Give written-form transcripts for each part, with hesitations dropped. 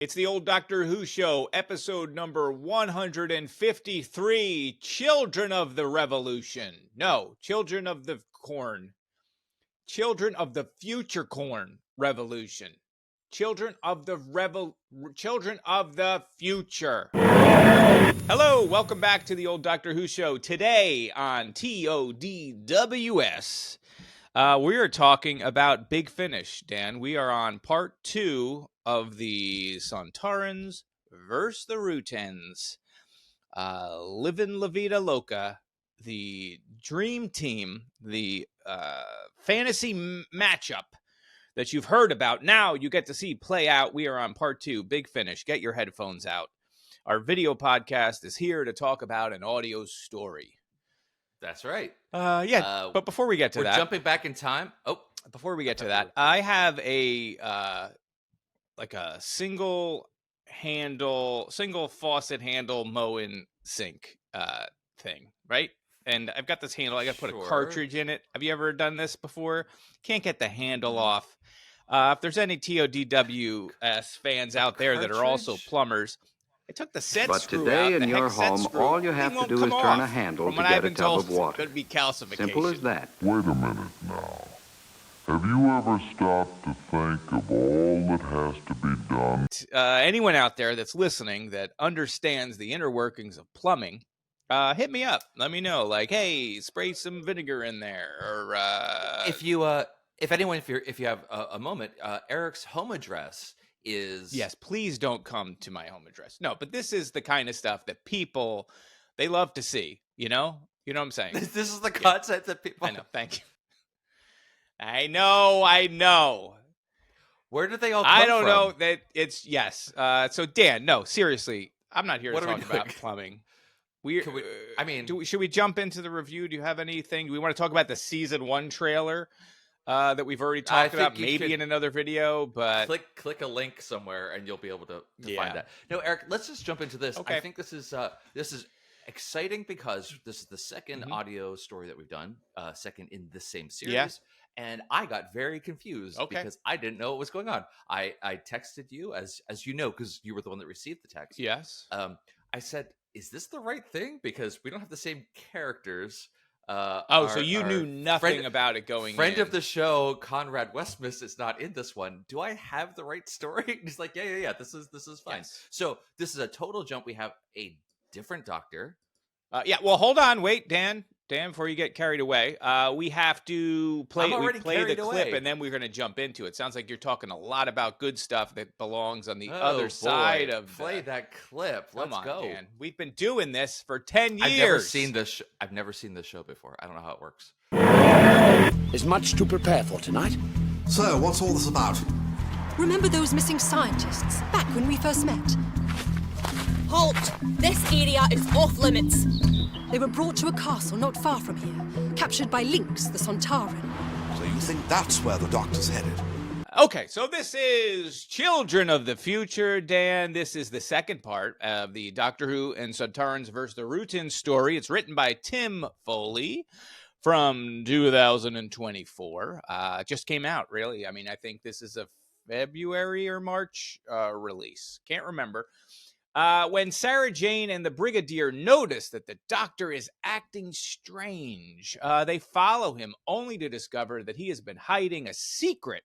It's the old Doctor Who show, episode number 153, Children of the Revolution. No, Children of the Corn. Children of the Future Corn Revolution. Children of the Future. Hello, welcome back to the old Doctor Who show. Today on TODWS, we are talking about Big Finish, Dan. We are on part 2 of the Sontarans versus the Rutans. Livin' La Vida Loca, the dream team, the fantasy matchup that you've heard about. Now you get to see play out. We are on part 2, Big Finish. Get your headphones out. Our video podcast is here to talk about an audio story. That's right. But before we get to that, we're jumping back in time. Before we get to that, I have a single faucet handle Moen sink thing, right? And I've got this handle. I got to put a cartridge in it. Have you ever done this before? Can't get the handle off. If there's any TODWS fans out there that are also plumbers, I took the set screw out. But today in your home, all you have to do is turn a handle to get a tub of water. Be calcification. Simple as that. Wait a minute now. Have you ever stopped to think of all that has to be done? Anyone out there that's listening that understands the inner workings of plumbing, hit me up. Let me know. Like, hey, spray some vinegar in there. Or if you have a moment, Eric's home address is... Yes, please don't come to my home address. No, but this is the kind of stuff that people, they love to see, you know? You know what I'm saying? This is the content that people... I know, thank you. I know. Where did they all come from? I don't know that it's, yes. So Dan, no, seriously, I'm not here to talk about plumbing. Should we jump into the review? Do you have anything? Do we want to talk about the season 1 trailer that we've already talked about, maybe in another video? But click a link somewhere and you'll be able to find that. No, Eric, let's just jump into this. Okay. I think this is exciting because this is the second audio story that we've done, second in the same series. Yeah. And I got very confused because I didn't know what was going on. I texted you, as you know, because you were the one that received the text. Yes. I said, is this the right thing? Because we don't have the same characters. So you knew nothing about it going in. Friend of the show, Conrad Westmus, is not in this one. Do I have the right story? And he's like, yeah. This is fine. Yes. So this is a total jump. We have a different doctor. Well, hold on. Wait, Dan, before you get carried away, we have to play the clip, and then we're going to jump into it. Sounds like you're talking a lot about good stuff that belongs on the other side of play that clip. Let's go. Dan. We've been doing this for 10 years. I've never seen this show before. I don't know how it works. There's much to prepare for tonight. So, what's all this about? Remember those missing scientists back when we first met? Halt! This area is off limits. They were brought to a castle not far from here, captured by Lynx, the Sontaran. So you think that's where the doctor's headed? Okay, so this is Children of the Future, Dan. This is the second part of the Doctor Who and Sontarans versus the Rutans story. It's written by Tim Foley from 2024. Just came out, really. I mean, I think this is a February or March release. Can't remember. When Sarah Jane and the Brigadier notice that the Doctor is acting strange, they follow him only to discover that he has been hiding a secret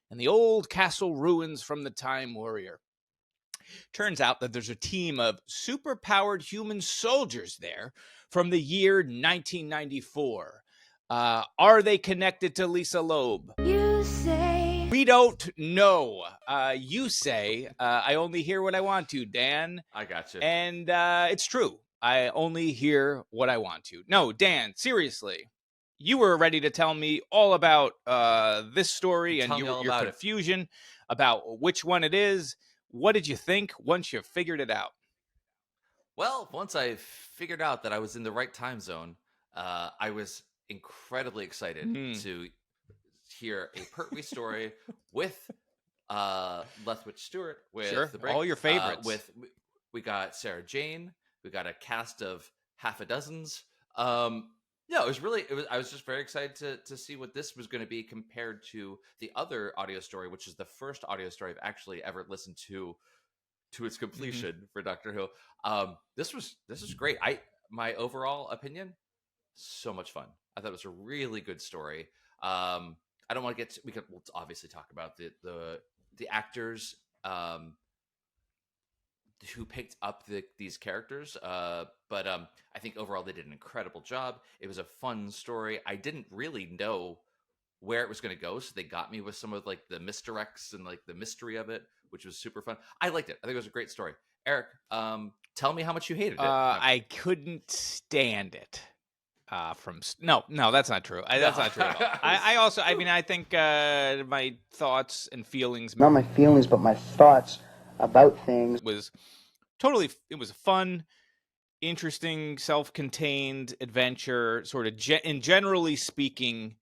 in the old castle ruins from the Time Warrior. Turns out that there's a team of super-powered human soldiers there from the year 1994. Are they connected to Lisa Loeb? You say... We don't know. You say, I only hear what I want to, Dan. I got you. And it's true. I only hear what I want to. No, Dan, seriously. You were ready to tell me all about this story and your confusion about which one it is. What did you think once you figured it out? Well, once I figured out that I was in the right time zone, I was incredibly excited to hear a Pertwee story with Lethbridge Stewart, with the break, all your favorites. We got Sarah Jane, we got a cast of half a dozens. I was just very excited to see what this was going to be compared to the other audio story, which is the first audio story I've actually ever listened to to its completion for Doctor Who. This was great. My overall opinion, so much fun. I thought it was a really good story. I don't want to get we'll obviously talk about the actors who picked up these characters, but I think overall they did an incredible job. It was a fun story. I didn't really know where it was going to go, so they got me with some of like the misdirects and like the mystery of it, which was super fun. I liked it. I think it was a great story. Eric, tell me how much you hated it. I couldn't stand it. No, that's not true. That's not true at all. I think my thoughts and feelings, not my feelings, but my thoughts about things, it was a fun, interesting, self-contained adventure, sort of and generally speaking,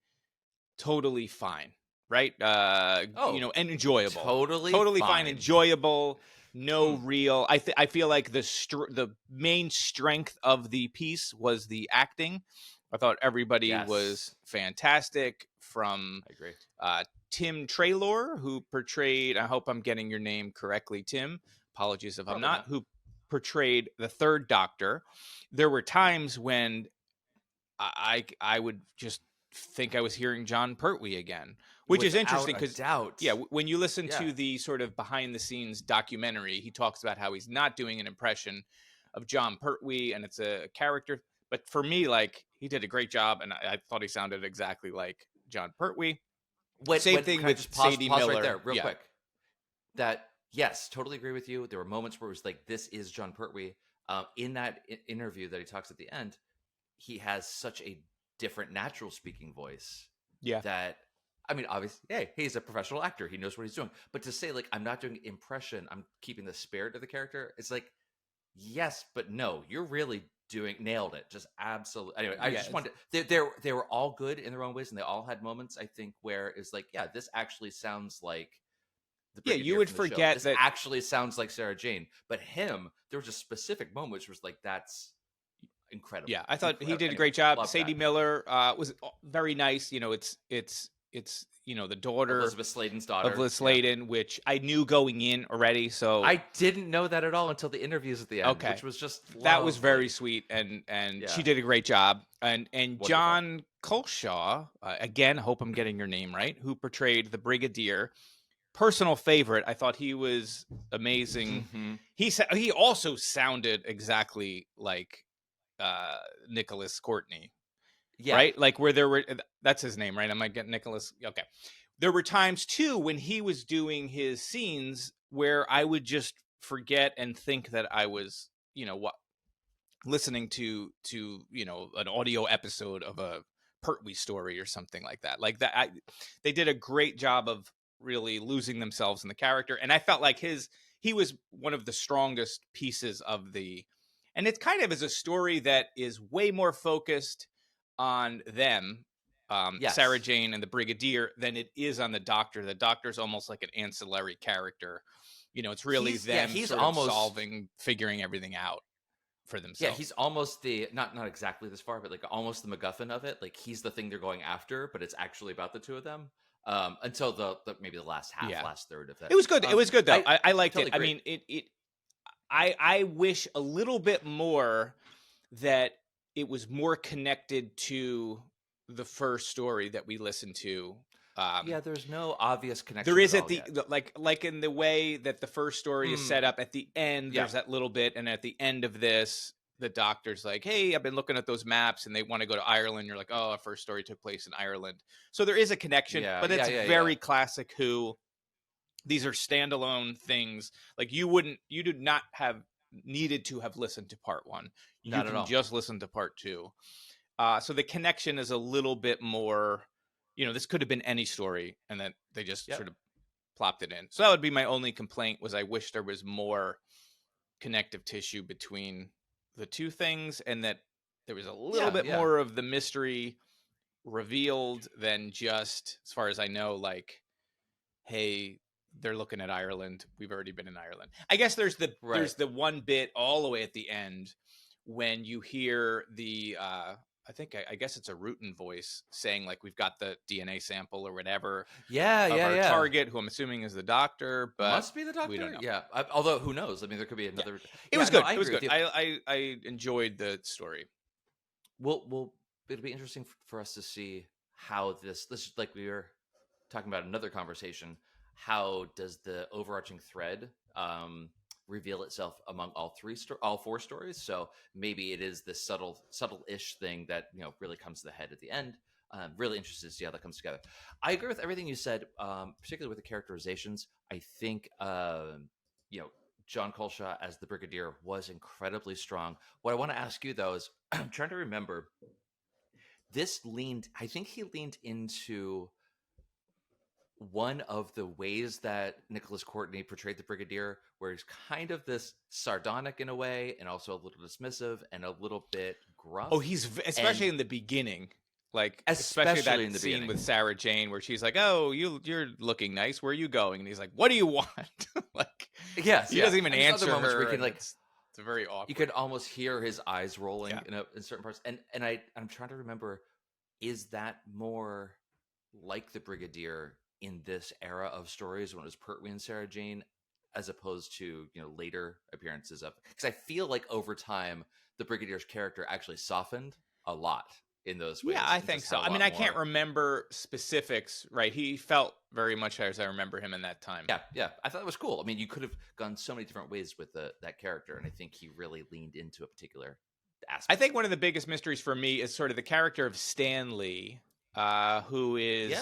totally fine, right? And enjoyable. Totally fine, enjoyable. No real. I feel like the main strength of the piece was the acting. I thought everybody was fantastic. From I agree. Tim Traylor, who portrayed, I hope I'm getting your name correctly, Tim. Apologies if I'm not. Who portrayed the third Doctor. There were times when I would just think I was hearing John Pertwee again, which is interesting because when you listen to the sort of behind the scenes documentary, he talks about how he's not doing an impression of John Pertwee and it's a character. But for me, like, he did a great job, and I thought he sounded exactly like John Pertwee. Same thing with Sadie Miller. Right there, real quick. That yes, totally agree with you. There were moments where it was like, this is John Pertwee. In that interview that he talks at the end, he has such a different natural speaking voice. Yeah. That, I mean, obviously, hey, he's a professional actor. He knows what he's doing. But to say, like, I'm not doing impression, I'm keeping the spirit of the character, it's like, yes, but no, you're really nailed it. Just absolutely. Anyway, I just wanted they were all good in their own ways, and they all had moments, I think, where it's like, yeah, this actually sounds like the Brigadier you would from the forget show. that this actually sounds like Sarah Jane. But him, there was a specific moment which was like, that's incredible. Yeah, I thought he did a great job. Sadie Miller was very nice. It's the daughter, Elizabeth Sladen's daughter, Elizabeth Sladen, which I knew going in already. So I didn't know that at all until the interviews at the end, which was just that was very sweet, and she did a great job. And Wonderful. John Colshaw, again, hope I'm getting your name right, who portrayed the Brigadier. Personal favorite. I thought he was amazing. Mm-hmm. He also sounded exactly like Nicholas Courtney. Yeah. Right? Like where there were, that's his name, right? I might get Nicholas. Okay. There were times too when he was doing his scenes where I would just forget and think that I was, listening to, an audio episode of a Pertwee story or something like that. Like that. They did a great job of really losing themselves in the character. And I felt like he was one of the strongest pieces of and it kind of is a story that is way more focused on them, Sarah Jane and the Brigadier, than it is on the Doctor. The Doctor's almost like an ancillary character. It's really he's almost figuring everything out for themselves. Yeah, he's almost the not exactly this far, but like almost the MacGuffin of it. Like he's the thing they're going after, but it's actually about the two of them. Until the maybe the last third of that. It was good. It was good though. I liked totally it. Agree. I mean, I wish a little bit more that it was more connected to the first story that we listened to. There's no obvious connection. There is like in the way that the first story is set up at the end. There's that little bit, and at the end of this, the Doctor's like, "Hey, I've been looking at those maps, and they want to go to Ireland." You're like, "Oh, our first story took place in Ireland." So there is a connection, but it's very classic Who. These are standalone things. Like you did not have needed to have listened to part one. You can just listen to part two. So the connection is a little bit more, this could have been any story, and then they just sort of plopped it in. So that would be my only complaint, was I wish there was more connective tissue between the two things, and that there was a little bit more of the mystery revealed than just, as far as I know, like, hey, they're looking at Ireland. We've already been in Ireland. I guess there's the one bit all the way at the end when you hear I I guess it's a Rutan voice saying like we've got the DNA sample or whatever Yeah, of yeah, our yeah. target, who I'm assuming is the doctor, but Must be the doctor. we don't know. Yeah. Although who knows? I mean, there could be another. It Yeah, was no, good. I It was agree with good. you. I enjoyed the story. Well, it'll be interesting for us to see how this like we were talking about another conversation. How does the overarching thread reveal itself among all four stories? So maybe it is this subtle-ish thing that really comes to the head at the end. Really interested to see how that comes together. I agree with everything you said, particularly with the characterizations. I think John Colshaw as the Brigadier was incredibly strong. What I want to ask you though is, I'm trying to remember. I think he leaned into one of the ways that Nicholas Courtney portrayed the Brigadier, where he's kind of this sardonic in a way, and also a little dismissive and a little bit gruff. Oh, especially in the beginning, like especially that in the scene beginning with Sarah Jane, where she's like, "Oh, you're looking nice. Where are you going?" And he's like, "What do you want?" Like, yes, he doesn't even answer other moments her. where you can, like, it's very awkward. you could almost hear his eyes rolling Yeah. in certain parts. And I'm trying to remember, is that more like the Brigadier in this era of stories when it was Pertwee and Sarah Jane, as opposed to later appearances of? Because I feel like over time the Brigadier's character actually softened a lot in those ways. Yeah, I think so. I mean, I can't remember specifics, right? He felt very much as I remember him in that time. Yeah. I thought it was cool. I mean, you could have gone so many different ways with that character, and I think he really leaned into a particular aspect. I think one of the biggest mysteries for me is sort of the character of Stanley, who is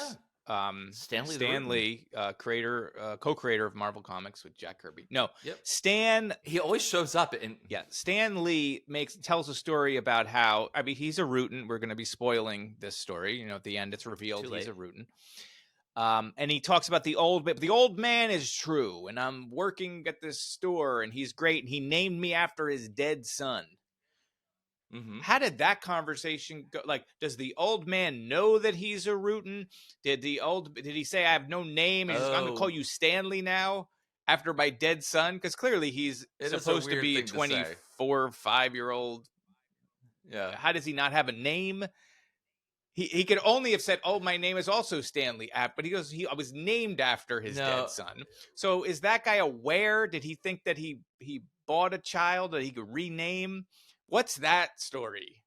Stanley, co-creator of Marvel Comics with Jack Kirby. No, yep. Stan. He always shows up in. Yeah, Stan Lee tells a story about how, I mean, he's a Rutan. We're going to be spoiling this story. At the end, it's revealed he's a Rutan. And he talks about the old man is true, and I'm working at this store, and he's great, and he named me after his dead son. Mm-hmm. How did that conversation go? Like, does the old man know that he's a Rutan? Did he say, I have no name? I'm going to call you Stanley now after my dead son? Because clearly he's supposed to be a 24, 5-year-old. Yeah. How does he not have a name? He could only have said, "Oh, my name is also Stanley," but he goes, "I was named after his dead son." So is that guy aware? Did he think that he bought a child that he could rename? What's that story?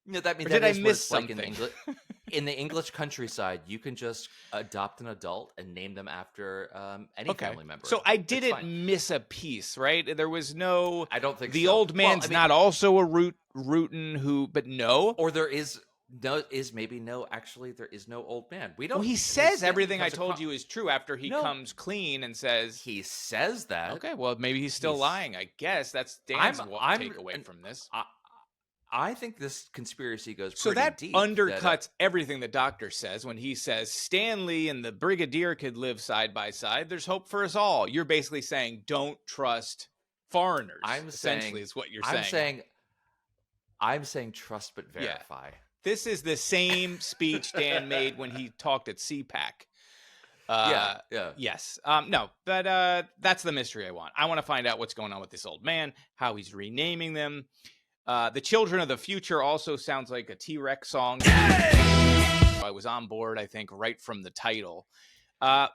That means did I miss something? Like in the English countryside, you can just adopt an adult and name them after any family member. So I didn't miss a piece, right? There was no. I don't think the so. old man's not also a Rutan who, but no, or there is. Actually, there is no old man. We don't. Well, he says everything I told you is true after he comes clean and says he says that. Okay, well maybe he's still lying. I guess that's Dan's takeaway from this. I think this conspiracy goes so pretty that deep. Undercuts everything the doctor says when he says Stanley and the Brigadier could live side by side. There's hope for us all. You're basically saying don't trust foreigners. Essentially, is what you're saying. I'm saying trust but verify. Yeah. This is the same speech Dan made when he talked at CPAC. Yeah. Yes. No, but that's the mystery I want. I want to find out what's going on with this old man, how he's renaming them. The Children of the Future also sounds like a T-Rex song. I was on board, I think, right from the title.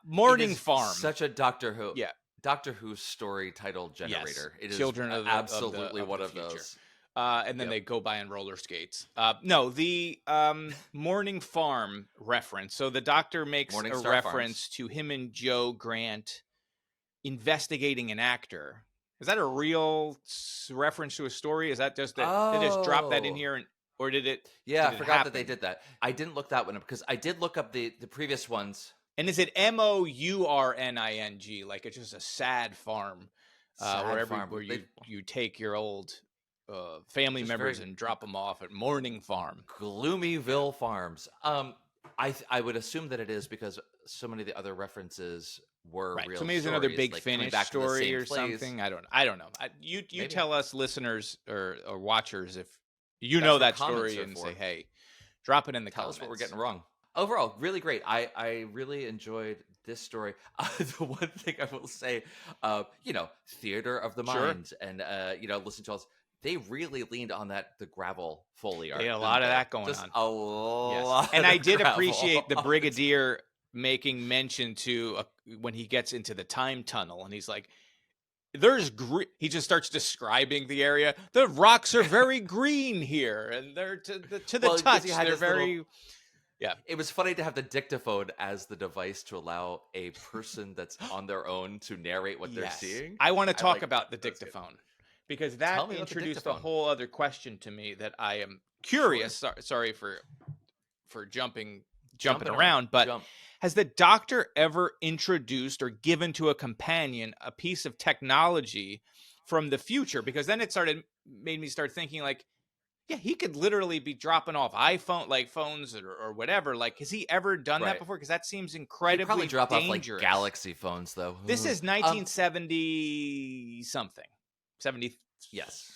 Morning Farm. Such a Doctor Who. Yeah. Doctor Who story title generator. Yes. It Children is absolutely one of those. And then they go by on roller skates. No, the Morning Farm reference. So the doctor makes a reference to him and Joe Grant investigating an actor. Is that a real reference to a story? Is that just that they just dropped that in here, or did it? Yeah, did I forgot that they did that. I didn't look that one up because I did look up the previous ones. And is it MOURNING? Like it's just a sad farm, where you take your old family members and drop them off at Morning Farm, Gloomyville Farms. I would assume that it is because so many of the other references were real. So maybe it's another Big Finish story or something. I don't know. You tell us listeners or watchers if you know that story and say, hey, drop it in the comments. Tell us what we're getting wrong. Overall, really great. I really enjoyed this story. The one thing I will say, theater of the mind, and listen to us. they really leaned on the gravel Foley art. They had a lot of that going Just on. a lot. And I did gravel. appreciate the Brigadier making mention to when he gets into the time tunnel, and he's like, "There's he just starts describing the area. The rocks are very green here, and they're to the touch. They're very." Yeah, it was funny to have the dictaphone as the device to allow a person that's on their own to narrate what they're seeing. I want to talk about the dictaphone because that me introduced a whole other question to me that I am curious. Sorry for jumping around, but has the Doctor ever introduced or given to a companion a piece of technology from the future? Because then it made me start thinking like, yeah, he could literally be dropping off phones or whatever. Like, has he ever done that before? Because that seems incredibly probably drop dangerous. off like Galaxy phones, though. This is 1970 something, 74. Yes,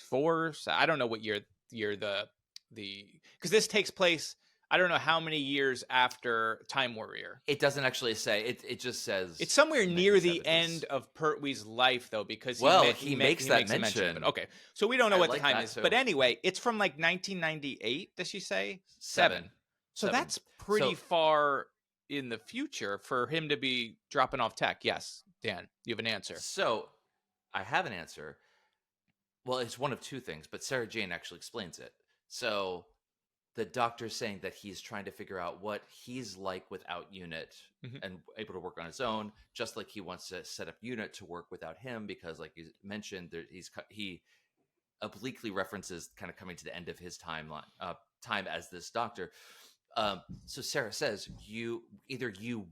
I don't know what year the because this takes place. I don't know how many years after Time Warrior. It doesn't actually say. It just says it's somewhere near the end of Pertwee's life, though, because he makes that mention. But okay, so we don't know what the time is. Too. But anyway, it's from like 1998. Does she say 7? So that's pretty far in the future for him to be dropping off tech. Yes, Dan, you have an answer. So I have an answer. Well, it's one of two things, but Sarah Jane actually explains it. So the Doctor's saying that he's trying to figure out what he's like without Unit and able to work on his own, just like he wants to set up Unit to work without him, because like you mentioned, he obliquely references kind of coming to the end of his time as this Doctor. So Sarah says, you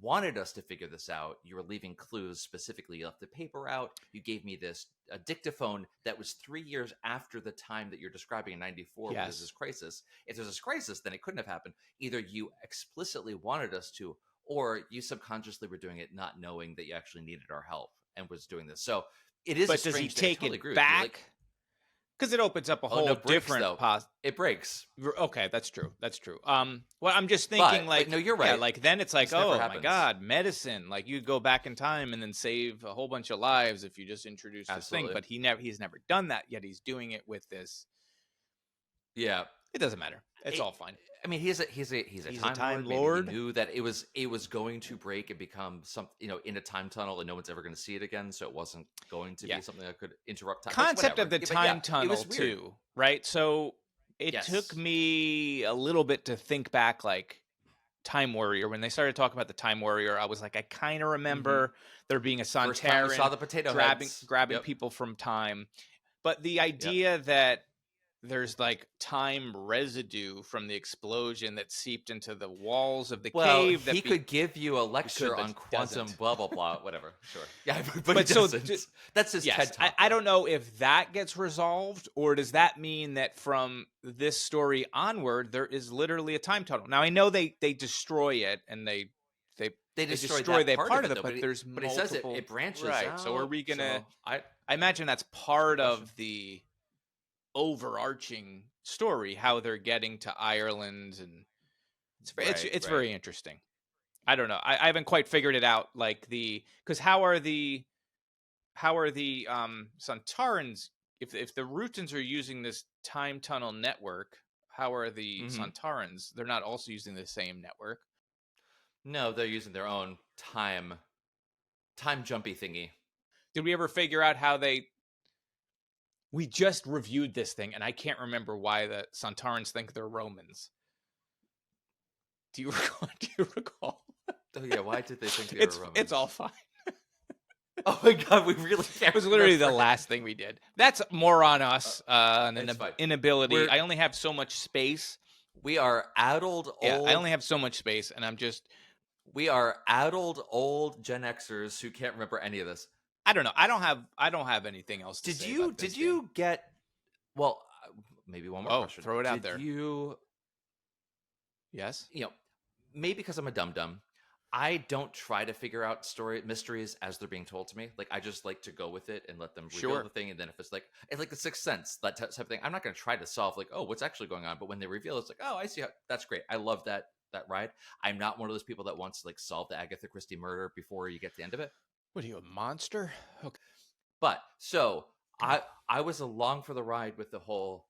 wanted us to figure this out. You were leaving clues. Specifically, you left the paper out. You gave me a dictaphone that was 3 years after the time that you're describing in 94. Yes. When there's this crisis. If there's this crisis, then it couldn't have happened. Either you explicitly wanted us to, or you subconsciously were doing it not knowing that you actually needed our help and was doing this. So it is. But does he take it back? Because it opens up a whole different it breaks. Okay, that's true. Well, I'm just thinking but no, you're right. Yeah, like then it's like, oh my God, medicine. Like you go back in time and then save a whole bunch of lives if you just introduce this thing. But he's never done that yet. He's doing it with this. Yeah, it doesn't matter. It's all fine. I mean, he's a time lord. Maybe he knew that it was going to break and become in a time tunnel, and no one's ever going to see it again. So it wasn't going to be something that could interrupt time. Concept of the time tunnel too, right? So it took me a little bit to think back, like Time Warrior. When they started talking about the Time Warrior, I was like, I kind of remember there being a Sontaran saw the potato grabbing people from time, but the idea that there's like time residue from the explosion that seeped into the walls of the cave. He could give you a lecture on quantum blah, blah, blah, whatever. Sure. Yeah, but that's his TED Talk. I don't know if that gets resolved, or does that mean that from this story onward, there is literally a time tunnel? Now, I know they destroy it and they destroy that part of it, but there's multiple. But he says it branches out. So are we going to... I imagine that's part of the overarching story, how they're getting to Ireland, and it's very interesting. I don't know. I haven't quite figured it out. Like because how are the Sontarans, if the Rutans are using this time tunnel network, how are the Sontarans? They're not also using the same network. No, they're using their own time jumpy thingy. Did we ever figure out how they? We just reviewed this thing, and I can't remember why the Sontarans think they're Romans. Do you recall? Oh yeah, why did they think they were Romans? It's all fine. Oh my God, we really can't. It was literally the last thing we did. That's more on us, an inability. I only have so much space. We are addled old. Yeah, I only have so much space, and I'm just. We are addled old Gen Xers who can't remember any of this. I don't know. I don't have anything else to say. Did you get? Well, maybe one more question. Throw it out there. Yes. Maybe because I'm a dum-dum, I don't try to figure out mysteries as they're being told to me. Like I just like to go with it and let them reveal the thing. And then if it's like the Sixth Sense, that type of thing, I'm not going to try to solve what's actually going on. But when they reveal, it's like, oh, I see. That's great. I love that ride. I'm not one of those people that wants to solve the Agatha Christie murder before you get to the end of it. What are you, a monster? Okay. But so I I was along for the ride with the whole.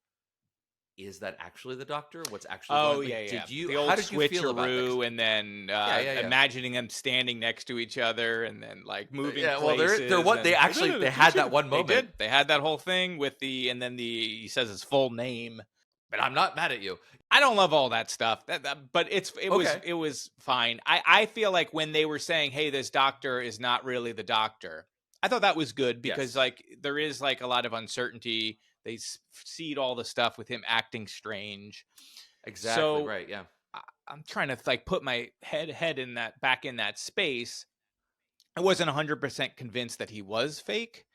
Is that actually the Doctor? What's actually? Oh going on? yeah, Like, yeah. Did you? The old How did you feel about switcheroo, and then Yeah. imagining them standing next to each other, and then like moving Yeah, well, places. they're what they and- actually they had that one moment. They did. They had that whole thing with and then he says his full name. But I'm not mad at you. I don't love all that stuff, but Okay. it was fine. I feel like when they were saying, "Hey, this Doctor is not really the Doctor," I thought that was good because Yes. like there is like a lot of uncertainty. They seed all the stuff with him acting strange. Exactly So right. Yeah. I'm trying to like put my head in that back in that space. I wasn't 100% convinced that he was fake.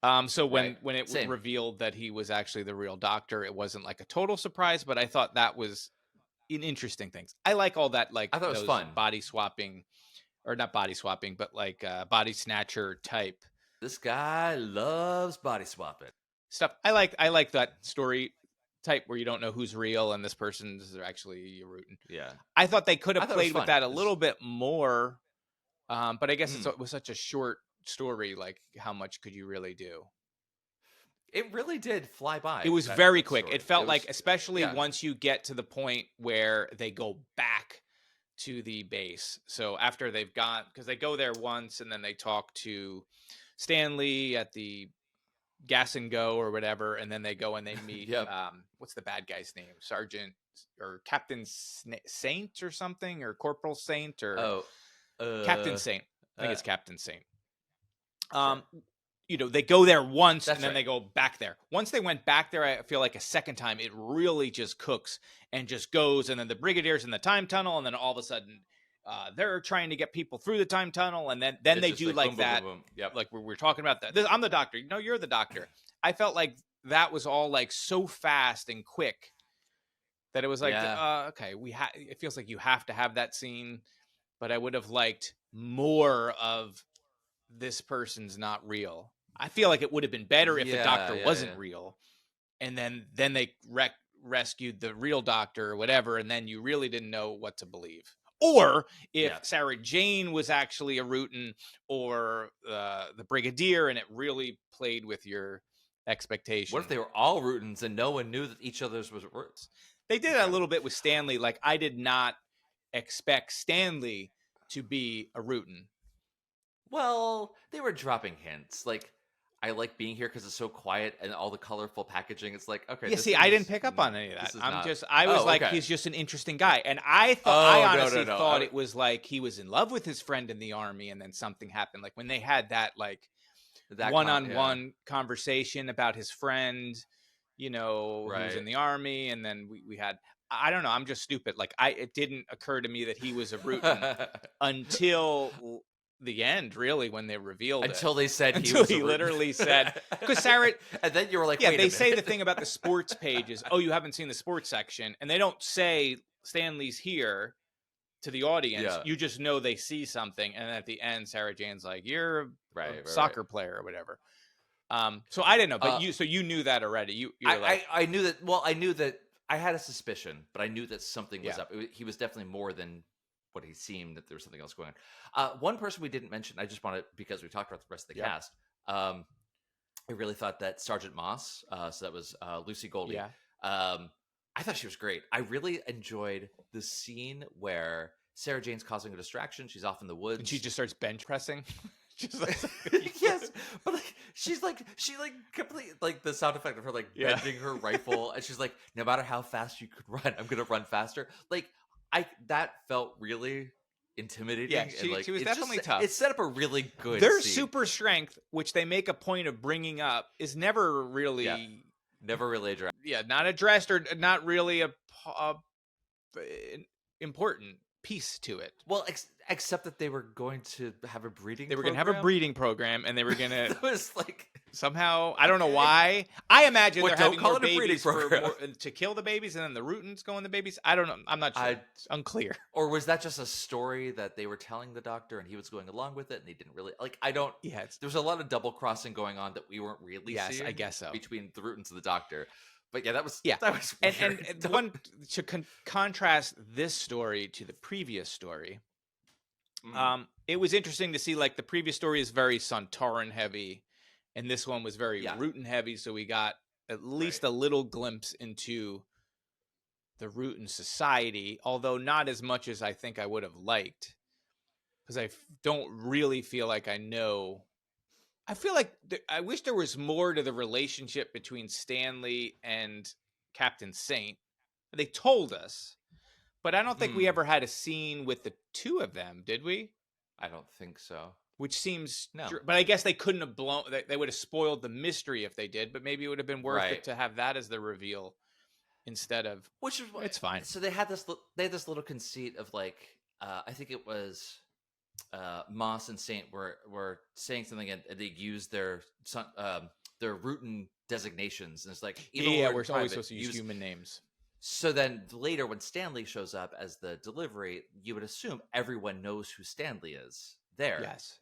So when it was Same. revealed that he was actually the real Doctor, it wasn't like a total surprise, but I thought that was an interesting things. I like all that, like I thought it was those fun. body swapping, or not body swapping, but like body snatcher type This guy loves body swapping. stuff. I like that story type where you don't know who's real and this person's actually a Rutan. Yeah. I thought they could I have thought it was played with fun. that a It's- little bit more, but I guess it was such a short story. Like, how much could you really do? It really did fly by. It was that very quick. story. It felt was- like, especially yeah. once you get to the point where they go back to the base. So after they've gone, because they go there once and then they talk to Stanley at the Gas and Go or whatever, and then they go and they meet. Yep. What's the bad guy's name? Sergeant or Captain Saint or something, or Corporal Saint or Captain Saint. I think it's Captain Saint. You know, they go there once and then they go back there. Once they went back there, I feel like a second time, it really just cooks and just goes. And then the Brigadier's in the time tunnel, and then all of a sudden, they're trying to get people through the time tunnel, and then It's they just do like like boom, boom, that. boom, boom. Yep. Like we're talking about that. I'm the Doctor. No, you're the Doctor. I felt like that was all like so fast and quick that it was like, okay, it feels like you have to have that scene, but I would have liked more of this person's not real. I feel like it would have been better if the Doctor wasn't real, and then they rescued the real Doctor or whatever, and then you really didn't know what to believe. Or if Sarah Jane was actually a Rutan or the Brigadier, and it really played with your expectations. What if they were all Rutans and no one knew that each other's was Rutans? They did a little bit with Stanley. Like, I did not expect Stanley to be a Rutan. Well, they were dropping hints. Like, I like being here because it's so quiet and all the colorful packaging. It's like, okay. Yeah, see, I didn't pick up on any of that. I was like, he's just an interesting guy. And I thought, I honestly thought it was like he was in love with his friend in the army, and then something happened. Like when they had that, like, that one-on-one conversation about his friend, you know, who was in the army, and then we had, I don't know, I'm just stupid. Like, it didn't occur to me that he was a Rutan until the end, really, when they revealed until it. they said until he literally said, because Sarah, and then you were like, yeah, wait they a say the minute. thing about the sports pages. Oh, you haven't seen the sports section, and they don't say Stanley's here to the audience. Yeah. You just know they see something, and then at the end, Sarah Jane's like, "You're a soccer player or whatever." So I didn't know, but you knew that already. You were like, I knew that. Well, I knew that. I had a suspicion, but I knew that something was up. He was definitely more than what he seemed. That there was something else going on. One person we didn't mention, I just wanted, because we talked about the rest of the cast. I really thought that Sergeant Moss, so that was Lucy Goldie. Yeah. I thought she was great. I really enjoyed the scene where Sarah Jane's causing a distraction. She's off in the woods, and she just starts bench pressing. Just like, yes, but like she complete, like the sound effect of her like bending her rifle, and she's like, no matter how fast you could run, I'm gonna run faster. Like that felt really intimidating. Yeah, she was definitely tough. It set up a really good. Their scene. super strength, which they make a point of bringing up, is never really, never really addressed. Yeah, not addressed or not really a important piece to it. Well, except that they were going to have a breeding. They were going to have a breeding program, and they were going to. It was like somehow, I don't know why. I imagine they're having more babies to kill the babies, and then the Rutans go in the babies. I don't know. I'm not sure. It's unclear. Or was that just a story that they were telling the Doctor, and he was going along with it, and he didn't really like? I don't. Yeah, there's a lot of double crossing going on that we weren't really seeing. Yes, I guess so. Between the Rutans and the Doctor. But yeah, that was and the one to contrast this story to the previous story. It was interesting to see, like, the previous story is very Sontaran heavy, and this one was very Yeah. Rutan heavy, so we got at least a little glimpse into the Rutan society, although not as much as I think I would have liked, because I don't really feel like I know. I feel like I wish there was more to the relationship between Stanley and Captain Saint. They told us, but I don't think we ever had a scene with the two of them, did we? I don't think so. Which seems No. but I guess they couldn't have blown. They would have spoiled the mystery if they did. But maybe it would have been worth it to have that as the reveal instead of. Which is it's fine. So they had this little conceit of like I think it was Moss and Saint were saying something, and they used their Rutan designations, and it's like We're always supposed to use human names. So then later, when Stanley shows up as the delivery, you would assume everyone knows who Stanley is there. Yes.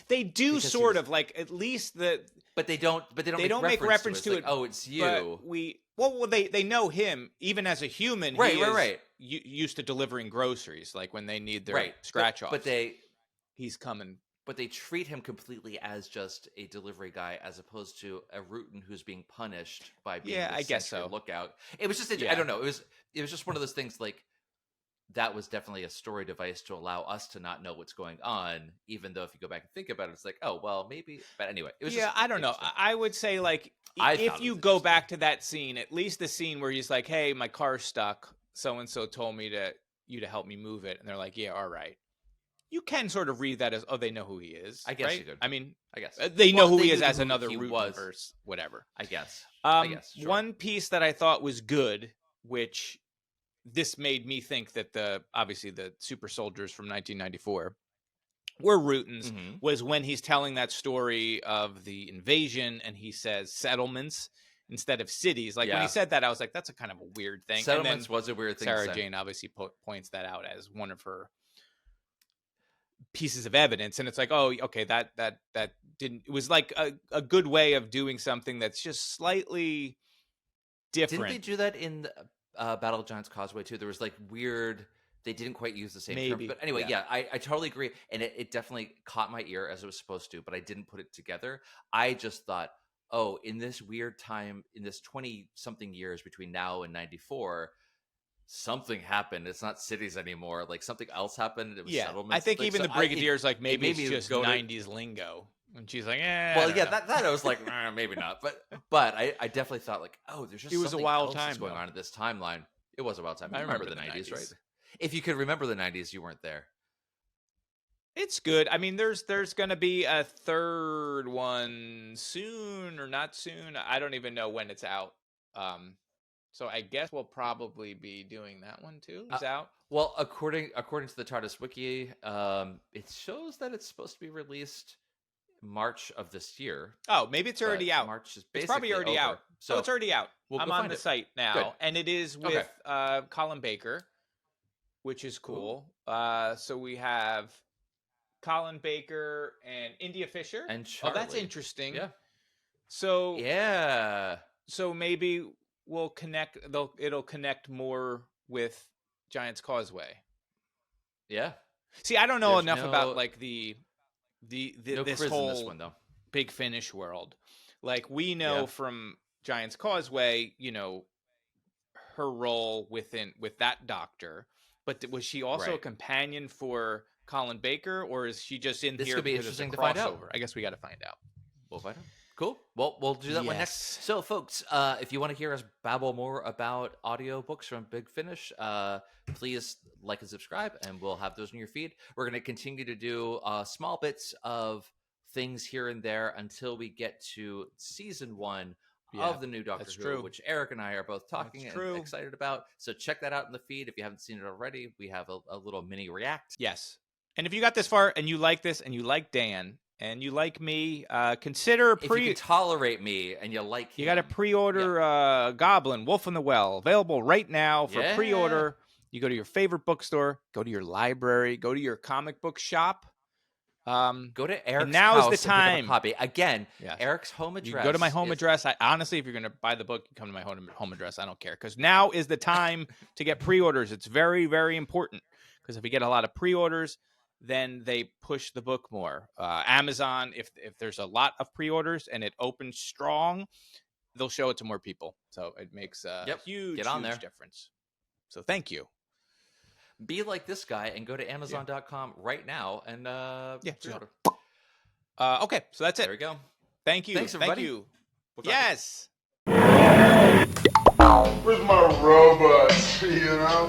They do sort of like at least but they don't make reference to it. Like, oh, it's you. But they know him even as a human. Right. Used to delivering groceries, like when they need their scratch offs. But he's coming. But they treat him completely as just a delivery guy, as opposed to a Rutan who's being punished by being I guess so. Lookout. It was just I don't know. It was just one of those things like. That was definitely a story device to allow us to not know what's going on, even though if you go back and think about it, it's like, oh, well, maybe. But anyway, it was I don't know. I would say, like, if you go back to that scene, at least the scene where he's like, hey, my car's stuck. So-and-so told me you to help me move it. And they're like, yeah, all right. You can sort of read that as, oh, they know who he is. I guess right? you could. I mean, I guess. They know who he is as another Rutan verse, whatever. I guess. Sure. One piece that I thought was good, which... this made me think that obviously the super soldiers from 1994 were Rutans, was when he's telling that story of the invasion and he says settlements instead of cities. Like when he said that, I was like, that's a kind of a weird thing. Settlements was a weird thing. Sarah Jane obviously points that out as one of her pieces of evidence. And it's like, oh, okay, that didn't, it was like a good way of doing something that's just slightly different. Didn't they do that in Battle of Giants Causeway too? There was like weird, they didn't quite use the same term, but anyway, I totally agree, and it definitely caught my ear as it was supposed to, but I didn't put it together. I just thought, oh, in this weird time, in this 20 something years between now and 94, something happened. It's not cities anymore, like something else happened. It was settlements. I think like, even so the Brigadier's like maybe it's just go 90s lingo. And she's like, that I was like, maybe not. But I definitely thought like, oh, there's just it was something a wild else time going on at this timeline. It was a wild time. I remember the 90s, right? If you could remember the 90s, you weren't there. It's good. I mean, there's going to be a third one soon or not soon. I don't even know when it's out. So I guess we'll probably be doing that one too. It's out. Well, according to the TARDIS wiki, it shows that it's supposed to be released March of this year. Oh, maybe it's already out. March is it's probably already over. out. So it's already out. I'm on the site now, Good. and it is with Colin Baker, which is cool. So we have Colin Baker and India Fisher and Charlie. Oh, that's interesting. Yeah. So yeah. So maybe we'll connect. It'll connect more with Giants Causeway. Yeah. See, I don't know enough about like this whole this one, though. Big Finish world. Like we know from Giants Causeway, you know, her role with that doctor. But was she also a companion for Colin Baker, or is she just in this here? Could be interesting to find out. I guess we got to find out. We'll find out. Cool. Well, we'll do that one next. So, folks, if you want to hear us babble more about audiobooks from Big Finish, please like and subscribe, and we'll have those in your feed. We're going to continue to do small bits of things here and there until we get to season 1 of the new Doctor Who, which Eric and I are both talking and excited about. So check that out in the feed. If you haven't seen it already, we have a little mini react. Yes. And if you got this far and you like this and you like Dan and you like me, consider if you can tolerate me and you like him, you got to pre-order Goblin, Wolf in the Well, available right now for pre-order. You go to your favorite bookstore, go to your library, go to your comic book shop. Go to Eric's now's house the time. And pick up a copy. Again, Eric's home address. You go to my home address. Honestly, if you're going to buy the book, you come to my home address. I don't care, because now is the time to get pre-orders. It's very, very important, because if we get a lot of pre-orders, then they push the book more. Amazon, if there's a lot of pre-orders and it opens strong, they'll show it to more people. So it makes a huge difference. So thank you. Be like this guy and go to Amazon.com right now and pre-order. Okay, so that's it. There we go. Thank you. Thanks, everybody. Thank you. We'll Yes. Where's my robot? You know?